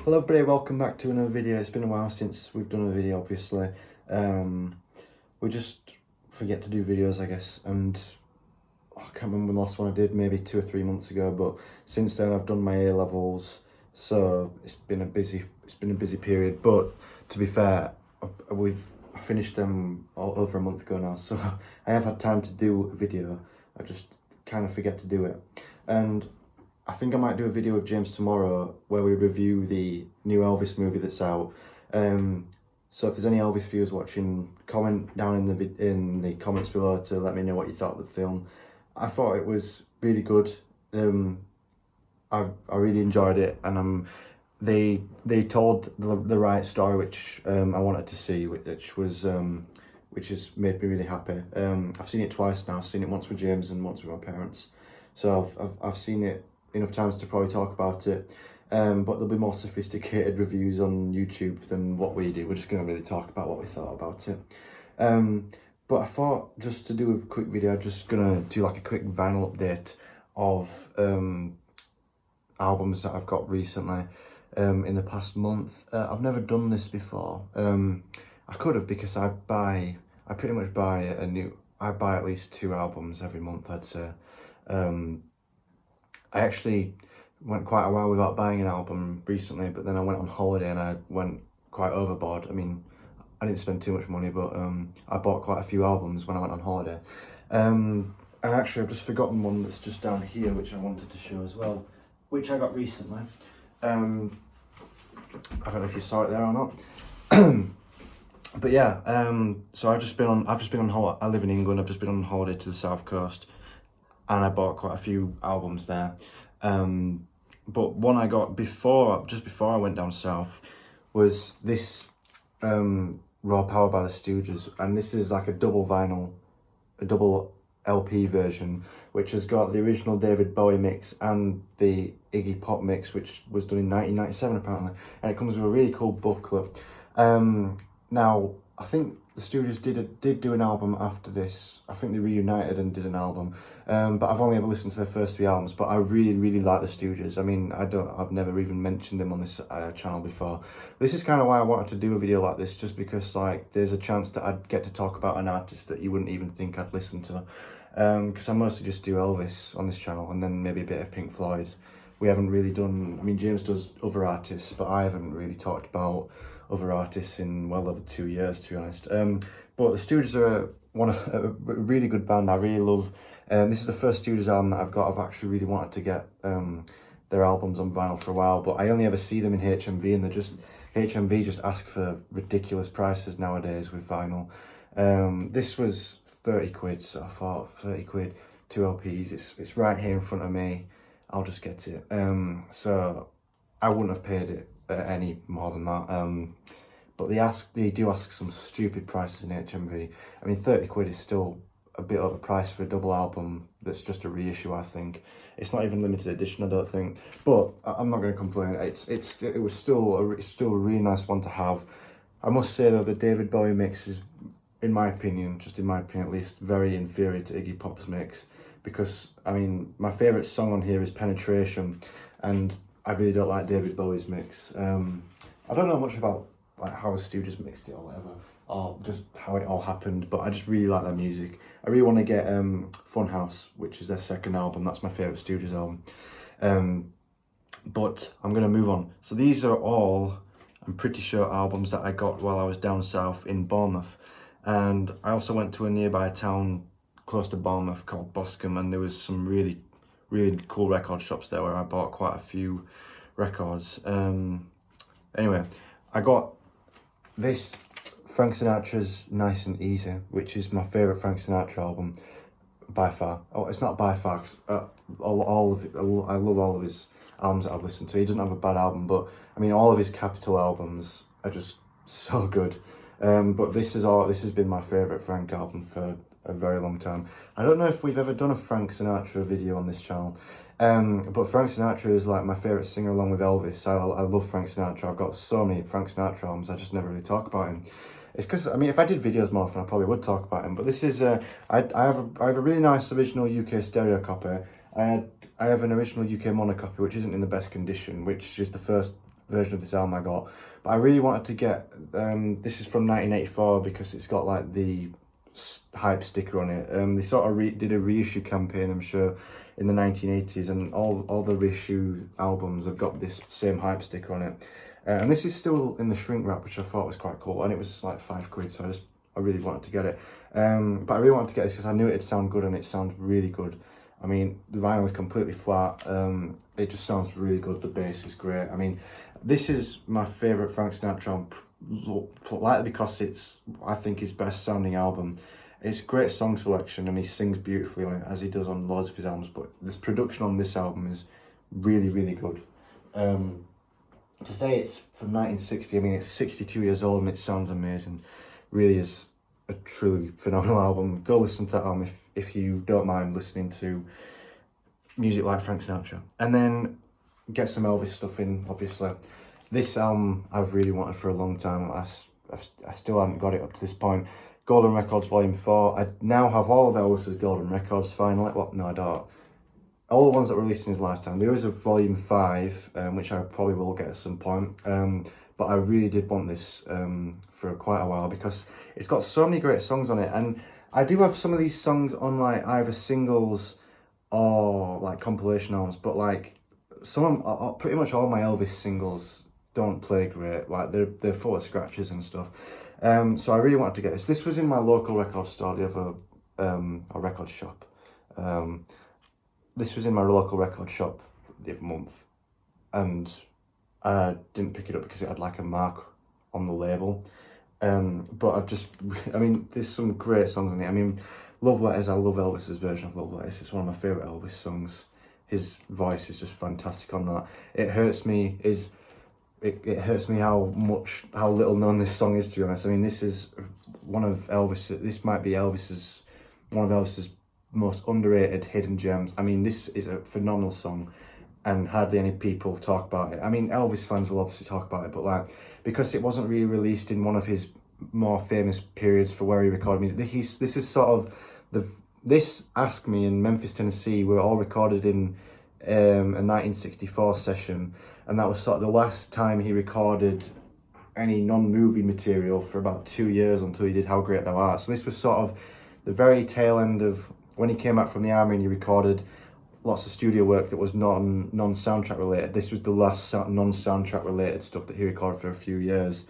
Hello everybody, welcome back to another video. It's been a while since we've done a video, obviously. We just forget to do videos, I guess, and I can't remember the last one I did, maybe 2 or 3 months ago, but since then I've done my A-levels, so it's been a busy period. But to be fair, I finished them over a month ago now, so I have had time to do a video. I just kind of forget to do it. And I think I might do a video with James tomorrow where we review the new Elvis movie that's out. So if there's any Elvis viewers watching, comment down in the comments below to let me know what you thought of the film. I thought it was really good. I really enjoyed it, and they told the right story, which I wanted to see, which has made me really happy. I've seen it twice now. I've seen it once with James and once with my parents. So I've seen it enough times to probably talk about it, but there'll be more sophisticated reviews on YouTube than what we do. We're just going to really talk about what we thought about it. But I thought, just to do a quick video, I'm just going to do like a quick vinyl update of albums that I've got recently in the past month. I've never done this before. I could have, because I pretty much buy at least 2 albums every month, I'd say. I actually went quite a while without buying an album recently, but then I went on holiday and I went quite overboard. I mean, I didn't spend too much money, but I bought quite a few albums when I went on holiday. And actually, I've just forgotten one that's just down here, which I wanted to show as well, which I got recently. I don't know if you saw it there or not. But yeah, so I've just been on holiday. I live in England. I've just been on holiday to the south coast, and I bought quite a few albums there. But one I got just before I went down south was this Raw Power by the Stooges, and this is like a double LP version, which has got the original David Bowie mix and the Iggy Pop mix, which was done in 1997 apparently, and it comes with a really cool booklet. Now, I think the Stooges did do an album after this. I think they reunited and did an album, but I've only ever listened to their first 3 albums. But I really like the Stooges. I mean, I've never even mentioned them on this channel before. This is kind of why I wanted to do a video like this, just because like there's a chance that I'd get to talk about an artist that you wouldn't even think I'd listen to. Because I mostly just do Elvis on this channel, and then maybe a bit of Pink Floyd. We haven't really done. I mean, James does other artists, but I haven't really talked about other artists in well over 2 years, to be honest. But the Stooges are a really good band. I really love. This is the first Stooges album that I've got. I've actually really wanted to get their albums on vinyl for a while, but I only ever see them in HMV, and HMV just ask for ridiculous prices nowadays with vinyl. This was 30 quid, so I thought 30 quid, 2 LPs. It's right here in front of me. I'll just get it. So I wouldn't have paid it any more than that. But they do ask some stupid prices in HMV. I mean, 30 quid is still a bit overpriced for a double album that's just a reissue, I think. It's not even limited edition, I don't think. But I'm not going to complain. It was still a really nice one to have. I must say though, the David Bowie mix is, in my opinion at least, very inferior to Iggy Pop's mix. Because, I mean, my favourite song on here is Penetration, and I really don't like David Bowie's mix. I don't know much about like how the Stooges mixed it or whatever, or just how it all happened, but I just really like their music. I really want to get Funhouse, which is their second album. That's my favourite Stooges album. But I'm going to move on. So these are all, I'm pretty sure, albums that I got while I was down south in Bournemouth. And I also went to a nearby town close to Bournemouth called Boscombe, and there was some really cool record shops there where I bought quite a few records. Anyway, I got this Frank Sinatra's Nice and Easy, which is my favourite Frank Sinatra album by far. Oh, it's not by far, 'cause, I love all of his albums that I've listened to. He doesn't have a bad album, but I mean, all of his Capitol albums are just so good. But this has been my favourite Frank album for a very long time. I don't know if we've ever done a Frank Sinatra video on this channel, but Frank Sinatra is like my favourite singer along with Elvis. I love Frank Sinatra. I've got so many Frank Sinatra albums, I just never really talk about him. It's because, I mean, if I did videos more often, I probably would talk about him, but this is, I have a really nice original UK stereo copy. I have an original UK mono copy, which isn't in the best condition, which is the first version of this album I got. But I really wanted to get, this is from 1984 because it's got like the hype sticker on it. They sort of did a reissue campaign, I'm sure, in the 1980s, and all the reissue albums have got this same hype sticker on it. And this is still in the shrink wrap, which I thought was quite cool, and it was like £5, so I really wanted to get it. But I really wanted to get this because I knew it'd sound good, and it sounds really good. I mean, the vinyl is completely flat. It just sounds really good. The bass is great. I mean, this is my favourite Frank Sinatra album, likely because it's, I think, his best sounding album. It's great song selection, and he sings beautifully on it, as he does on loads of his albums, but this production on this album is really, really good. To say it's from 1960, I mean, it's 62 years old and it sounds amazing. Really is a truly phenomenal album. Go listen to that album if you don't mind listening to music like Frank Sinatra. And then get some Elvis stuff in, obviously. This album I've really wanted for a long time. I still haven't got it up to this point. Golden Records Volume 4. I now have all of Elvis's Golden Records finally. Well, no, I don't. All the ones that were released in his lifetime. There is a Volume 5, which I probably will get at some point. But I really did want this for quite a while because it's got so many great songs on it. And I do have some of these songs on like either singles or like compilation albums, but like pretty much all my Elvis singles don't play great. Like they're full of scratches and stuff. So I really wanted to get this. This was in my local record store the other, a record shop. This was in my local record shop the other month, and I didn't pick it up because it had like a mark on the label. But I mean, there's some great songs on it. I mean, Love Letters, I love Elvis's version of Love Letters. It's one of my favourite Elvis songs. His voice is just fantastic on that. It Hurts Me it hurts me how little known this song is, to be honest. I mean, this is one of this might be one of Elvis's most underrated hidden gems. I mean, this is a phenomenal song and hardly any people talk about it. I mean, Elvis fans will obviously talk about it, but like, because it wasn't really released in one of his more famous periods for where he recorded music, this is sort of this Ask Me in Memphis, Tennessee were all recorded in a 1964 session, and that was sort of the last time he recorded any non-movie material for about 2 years until he did How Great Thou Art. So this was sort of the very tail end of when he came back from the army and he recorded lots of studio work that was non-soundtrack related. This was the last non-soundtrack related stuff that he recorded for a few years,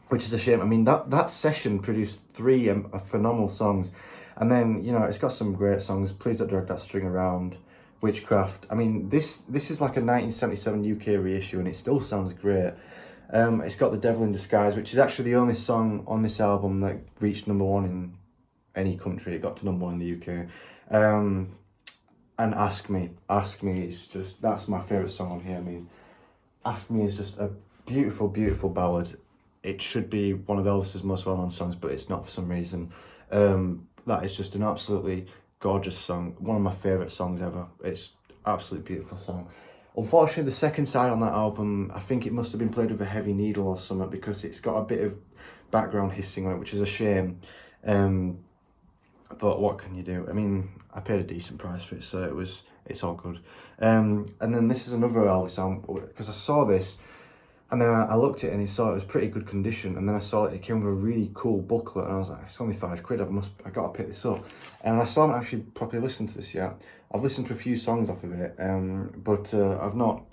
which is a shame. I mean, that session produced 3 phenomenal songs, and then, you know, it's got some great songs. Please Don't Drag That String Around, Witchcraft. I mean, this is like a 1977 UK reissue, and it still sounds great. It's got The Devil in Disguise, which is actually the only song on this album that reached #1 in any country. It got to #1 in the UK. And Ask Me is just, that's my favourite song on here. I mean, Ask Me is just a beautiful, beautiful ballad. It should be one of Elvis's most well-known songs, but it's not for some reason. That is just an absolutely gorgeous song. One of my favourite songs ever. It's absolutely beautiful song. Unfortunately, the second side on that album, I think it must have been played with a heavy needle or something, because it's got a bit of background hissing on it, which is a shame. But what can you do? I mean, I paid a decent price for it, so it's all good. And then this is another Elvis album, because I saw this, and then I looked at it and I saw it was pretty good condition, and then I saw it came with a really cool booklet, and I was like, it's only £5, I gotta pick this up. And I still haven't actually properly listened to this yet. I've listened to a few songs off of it, but I've not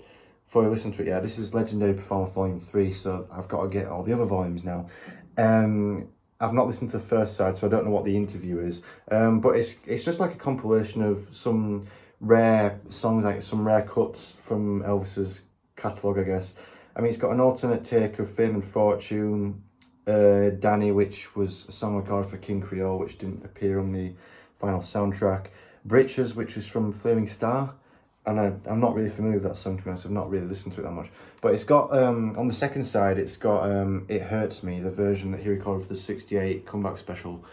fully listened to it yet. This is Legendary Performance Volume 3, so I've got to get all the other volumes now. I've not listened to the first side, so I don't know what the interview is. But it's just like a compilation of some rare songs, like some rare cuts from Elvis's catalogue, I guess. I mean, it's got an alternate take of Fame and Fortune, Danny, which was a song recorded for King Creole, which didn't appear on the final soundtrack. Britches, which is from Flaming Star, and I'm not really familiar with that song, to be honest. I've not really listened to it that much. But it's got, on the second side, it's got It Hurts Me, the version that he recorded for the 68 comeback special.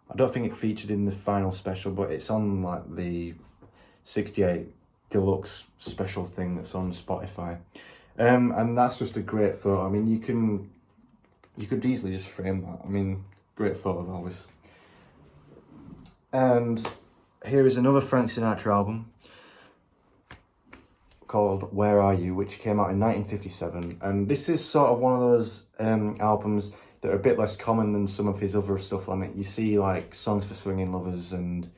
I don't think it featured in the final special, but it's on like the 68 deluxe special thing that's on Spotify. And that's just a great photo. I mean, you could easily just frame that. I mean, great photo of Elvis. And here is another Frank Sinatra album called Where Are You, which came out in 1957. And this is sort of one of those albums that are a bit less common than some of his other stuff on it. You see like Songs for Swinging Lovers and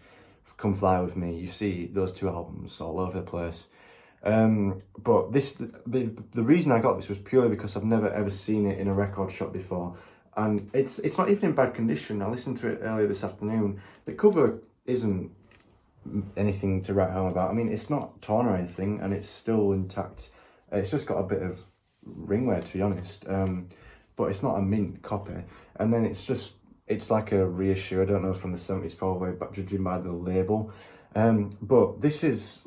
Come Fly With Me. You see those two albums all over the place. But the reason I got this was purely because I've never ever seen it in a record shop before. And it's not even in bad condition. I listened to it earlier this afternoon. The cover isn't anything to write home about. I mean, it's not torn or anything, and it's still intact. It's just got a bit of ringwear, to be honest. But it's not a mint copy. And then it's like a reissue. I don't know, from the 70s probably, but judging by the label. But this is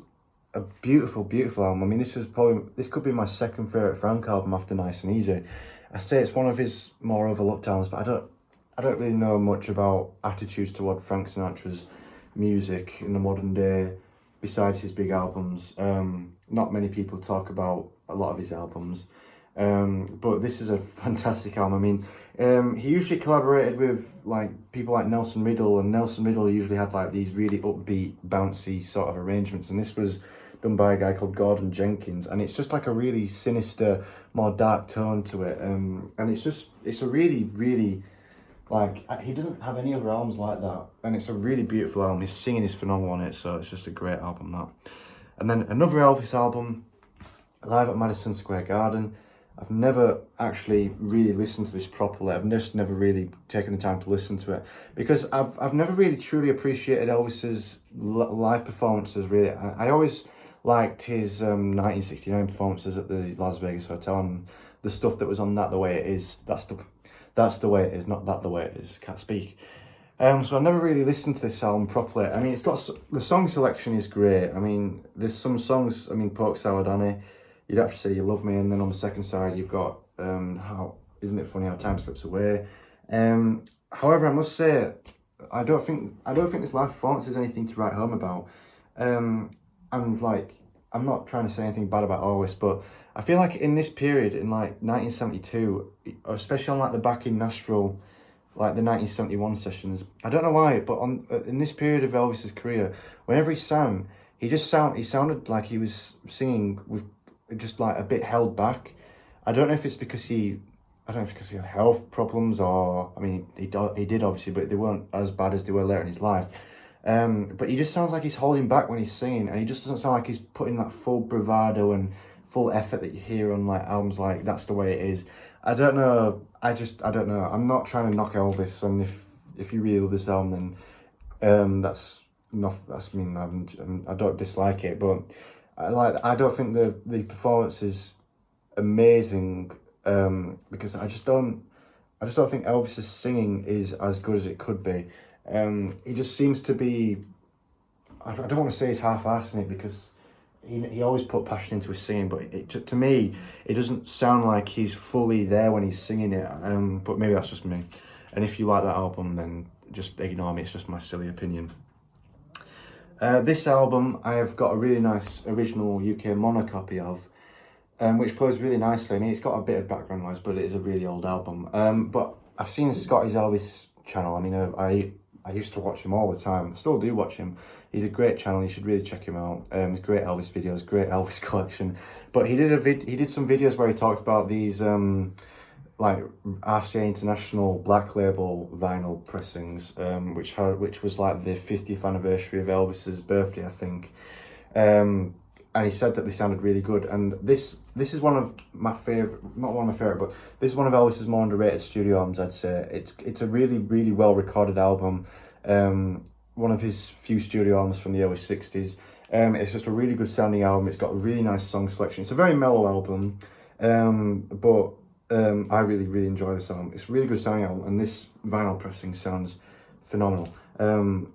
a beautiful, beautiful album. I mean, this could be my second favourite Frank album after Nice and Easy. I say it's one of his more overlooked albums, but I don't really know much about attitudes toward Frank Sinatra's music in the modern day besides his big albums. Not many people talk about a lot of his albums, but this is a fantastic album. I mean, he usually collaborated with like people like Nelson Riddle, and Nelson Riddle usually had like these really upbeat, bouncy sort of arrangements, and this was done by a guy called Gordon Jenkins, and it's just like a really sinister, more dark tone to it, and it's a really, really, like, he doesn't have any other albums like that, and it's a really beautiful album. His singing is phenomenal on it, so it's just a great album, that. And then another Elvis album, Live at Madison Square Garden. I've never actually really listened to this properly. I've just never really taken the time to listen to it, because I've never really truly appreciated Elvis's live performances, really. I always liked his 1969 performances at the Las Vegas Hotel, and the stuff that was on That The Way It Is. That's the way it is, not That The Way It Is. Can't speak. So I've never really listened to this album properly. I mean, the song selection is great. I mean, there's some songs. I mean, Pork Salad Annie, You'd Have to Say You Love Me, and then on the second side you've got How Isn't It Funny How Time Slips Away. However, I must say, I don't think this live performance is anything to write home about. And like, I'm not trying to say anything bad about Elvis, but I feel like in this period, in like 1972, especially on like the Back in Nashville, like the 1971 sessions, I don't know why, but in this period of Elvis's career, whenever he sang, he sounded like he was singing with just like a bit held back. I don't know if it's because he had health problems, or, I mean, he did obviously, but they weren't as bad as they were later in his life. But he just sounds like he's holding back when he's singing, and he just doesn't sound like he's putting that full bravado and full effort that you hear on like albums like That's The Way It Is. I don't know. I don't know. I'm not trying to knock Elvis, and if you really love this album, then I don't dislike it, but I don't think the performance is amazing, because I just don't think Elvis's singing is as good as it could be. He just seems to be, I don't want to say he's half-assing it, because he always put passion into his singing, but to me, it doesn't sound like he's fully there when he's singing it, but maybe that's just me. And if you like that album, then just ignore me, it's just my silly opinion. This album, I have got a really nice original UK mono copy of, which plays really nicely. I mean, it's got a bit of background noise, but it is a really old album. But I've seen Scotty's Elvis channel. I mean, I used to watch him all the time. I still do watch him. He's a great channel. You should really check him out. He's great Elvis videos, great Elvis collection. But he did some videos where he talked about these like RCA International Black Label vinyl pressings, which was like the 50th anniversary of Elvis's birthday, I think. And he said that they sounded really good. And this is one of my favorite, not one of my favorite, but this is one of Elvis's more underrated studio albums, I'd say. It's a really, really well recorded album. One of his few studio albums from the early 60s. It's just a really good sounding album. It's got a really nice song selection. It's a very mellow album, but I really, really enjoy this album. It's a really good sounding album, and this vinyl pressing sounds phenomenal.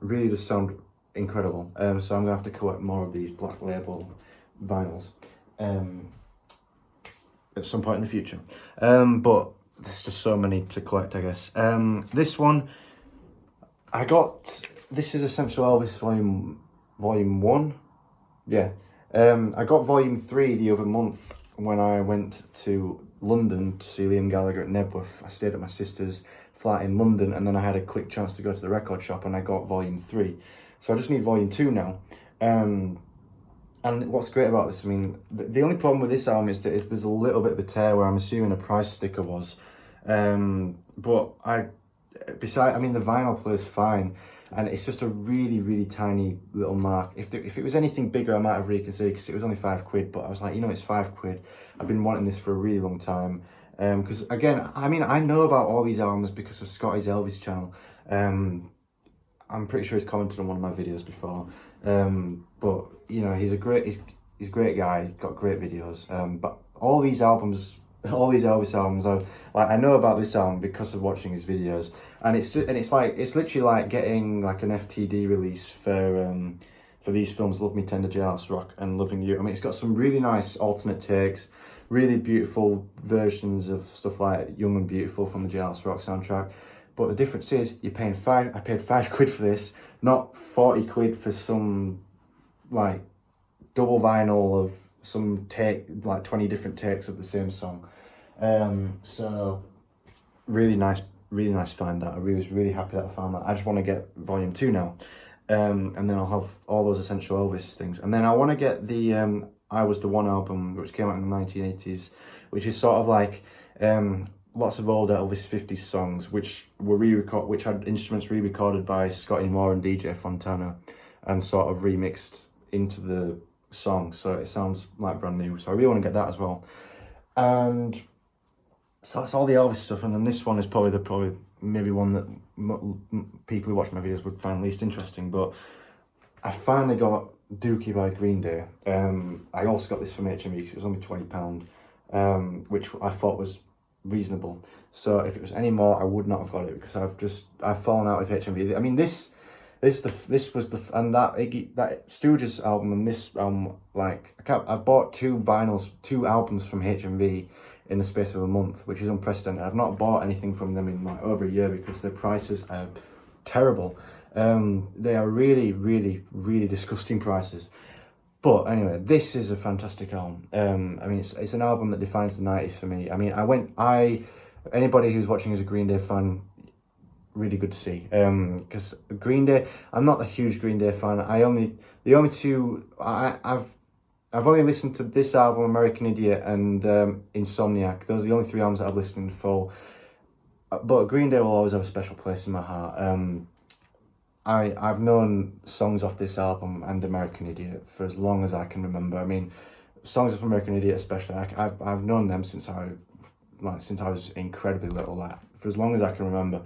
Really does sound incredible. So I'm going to have to collect more of these Black Label vinyls at some point in the future. But there's just so many to collect, I guess. This one, this is Essential Elvis Volume 1. Yeah. I got Volume 3 the other month when I went to London to see Liam Gallagher at Nebworth. I stayed at my sister's flat in London, and then I had a quick chance to go to the record shop, and I got Volume 3. So I just need Volume 2 now. And what's great about this, I mean, the only problem with this album is that there's a little bit of a tear where I'm assuming a price sticker was. But I mean, the vinyl plays fine, and it's just a really, really tiny little mark. If it was anything bigger, I might have reconsidered, because it was only £5, but I was like, you know, it's £5. I've been wanting this for a really long time. Because again, I mean, I know about all these albums because of Scotty's Elvis channel. I'm pretty sure he's commented on one of my videos before. But you know, he's a great guy. He's got great videos. But all these Elvis albums, I know about this album because of watching his videos, and it's literally like getting like an FTD release for these films, Love Me Tender, Jailhouse Rock, and Loving You. I mean, it's got some really nice alternate takes, really beautiful versions of stuff like Young and Beautiful from the Jailhouse Rock soundtrack. But the difference is, I paid £5 for this, not £40 for some like double vinyl of some take, like 20 different takes of the same song. So really nice find that. I was really happy that I found that. I just want to get volume 2 now. And then I'll have all those essential Elvis things. And then I want to get the I Was the One album, which came out in the 1980s, which is sort of like lots of old Elvis 50s songs, which had instruments re-recorded by Scotty Moore and DJ Fontana, and sort of remixed into the song, so it sounds like brand new. So I really want to get that as well. And so that's all the Elvis stuff. And then this one is probably maybe one that people who watch my videos would find least interesting. But I finally got Dookie by Green Day. I also got this from HMV because it was only £20, which I thought was reasonable. So if it was any more, I would not have got it, because I've fallen out with HMV. I mean, that Stooges album and this album, like, I've bought two albums from HMV in the space of a month, which is unprecedented. I've not bought anything from them in like over a year because their prices are terrible. They are really, really, really disgusting prices. But anyway, this is a fantastic album. I mean, it's an album that defines the 90s for me. I mean, anybody who's watching is a Green Day fan, really good to see. Because Green Day, I'm not a huge Green Day fan. I've only listened to this album, American Idiot, and Insomniac. Those are the only 3 albums that I've listened in full. But Green Day will always have a special place in my heart. I've known songs off this album and American Idiot for as long as I can remember. I mean, songs of American Idiot especially, I've known them since I was incredibly little, like for as long as I can remember.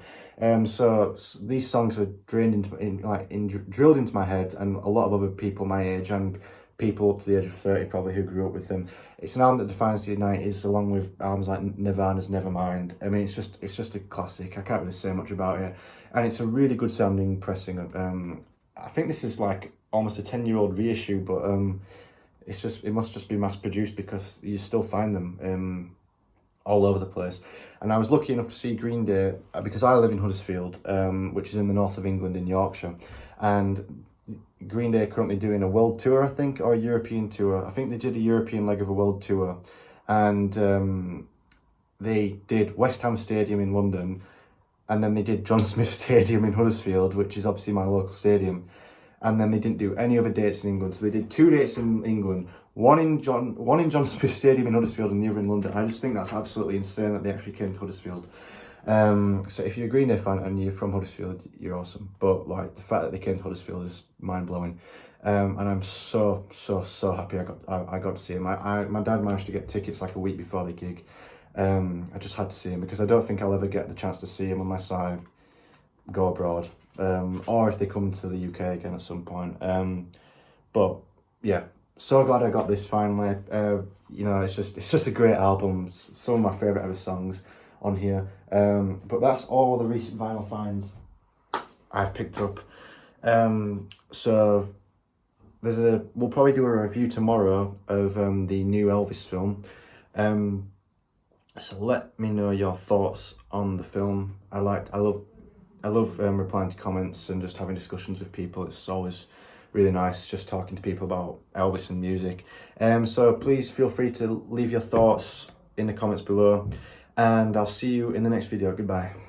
So these songs are drilled into my head, and a lot of other people my age and people up to the age of 30 probably who grew up with them. It's an album that defines the 90s, along with albums like Nirvana's Nevermind. I mean, it's just a classic. I can't really say much about it. And it's a really good sounding pressing. I think this is like almost a 10-year-old reissue, but it must just be mass produced, because you still find them all over the place. And I was lucky enough to see Green Day because I live in Huddersfield, which is in the north of England in Yorkshire, and Green Day are currently doing a world tour, I think, or a European tour. I think they did a European leg of a world tour, and they did West Ham Stadium in London, and then they did John Smith Stadium in Huddersfield, which is obviously my local stadium, and then they didn't do any other dates in England. So they did 2 dates in England, one in John Smith Stadium in Huddersfield and the other in London. I just think that's absolutely insane that they actually came to Huddersfield. So if you're a Green Day fan and you're from Huddersfield, you're awesome. But like, the fact that they came to Huddersfield is mind blowing. And I'm so happy I got to see him. My dad managed to get tickets like a week before the gig. I just had to see him because I don't think I'll ever get the chance to see him unless I go abroad, or if they come to the UK again at some point. But yeah, so glad I got this finally. You know, it's just a great album. Some of my favourite ever songs on here. But that's all the recent vinyl finds I've picked up. So we'll probably do a review tomorrow of the new Elvis film. So let me know your thoughts on the film. I love replying to comments and just having discussions with people. It's always really nice just talking to people about Elvis and music. So please feel free to leave your thoughts in the comments below, and I'll see you in the next video. Goodbye.